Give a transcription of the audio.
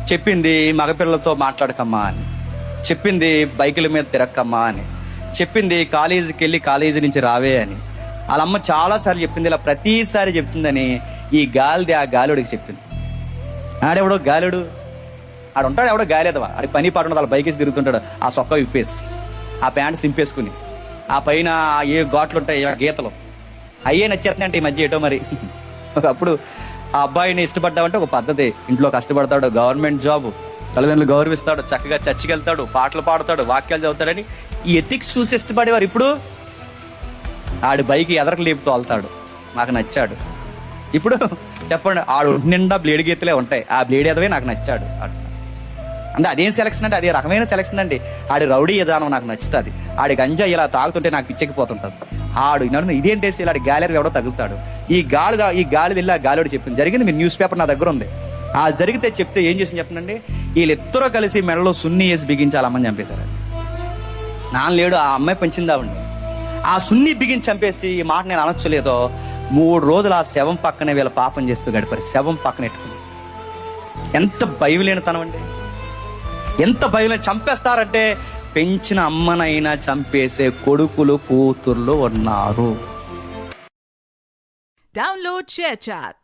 చెప్పింది మగపిల్లలతో మాట్లాడకమ్మా అని, చెప్పింది బైకుల మీద తిరక్కమ్మా అని, చెప్పింది కాలేజీకి వెళ్ళి కాలేజీ నుంచి రావే అని. వాళ్ళమ్మ చాలాసార్లు చెప్పింది, ఇలా ప్రతిసారి చెప్తుందని ఈ గాలిది ఆ గాలుడికి చెప్పింది. ఆడెవడో గాలుడు, ఆడుంటాడు ఎవడో గాలేదవా, ఆడికి పని పాటు వాళ్ళ బైక్ వేసి తిరుగుతుంటాడు, ఆ సొక్క విప్పేసి ఆ ప్యాంట్ సింపేసుకుని ఆ పైన ఏ ఘాట్లు ఉంటాయి ఆ గీతలు అయ్యే నచ్చేస్తున్నాయంటే ఈ మధ్య ఏటో మరి. ఒకప్పుడు ఆ అబ్బాయిని ఇష్టపడ్డామంటే ఒక పద్ధతి, ఇంట్లో కష్టపడతాడు, గవర్నమెంట్ జాబ్, తల్లిదండ్రులు గౌరవిస్తాడు, చక్కగా చర్చికి వెళ్తాడు, పాటలు పాడతాడు, వాక్యాలు చదువుతాడని ఈ ఎథిక్స్ చూసి ఇష్టపడేవారు. ఇప్పుడు ఆడి బైక్ ఎదరకు లేపుతూ వెళ్తాడు, నాకు నచ్చాడు. ఇప్పుడు చెప్పండి, ఆడు నిండా బ్లేడ్ గీతలే ఉంటాయి, ఆ బ్లేడ్ ఎదవే నాకు నచ్చాడు. అంటే అదేం సెలక్షన్ అంటే అదే రకమైన సెలక్షన్ అండి. ఆడి రౌడీ విధానం నాకు నచ్చుతుంది, ఆడి గంజా ఇలా తాగుతుంటే నాకు పిచ్చెక్కిపోతుంటది. ఆడు నన్ను ఇదేంటేసి ఇలాంటి గాలి ఎవడో తగులుతాడు. ఈ గాలి వెళ్ళి ఆ గాలిడు చెప్పింది. జరిగింది, మీరు న్యూస్ పేపర్ నా దగ్గర ఉంది. ఆ జరిగితే చెప్తే ఏం చేసింది చెప్పండి. వీళ్ళిద్దరూ కలిసి మెడలో సున్ని వేసి బిగించాలి, అమ్మని చంపేశారు. నాన్న లేడు, ఆ అమ్మాయి పెంచింది ఆవిడ్ని. ఆ సున్ని బిగించి చంపేసి, ఈ మాట నేను అనొచ్చలేదో, 3 రోజులు ఆ శవం పక్కనే వీళ్ళ పాపం చేస్తూ గడిపారు. శవం పక్కన ఎట్టుకుని. ఎంత భయలేనితనం అండి, ఎంత భయం. చంపేస్తారంటే పెంచిన అమ్మనైనా చంపేసే కొడుకులు కూతుర్లు ఉన్నారు. Download ShareChat.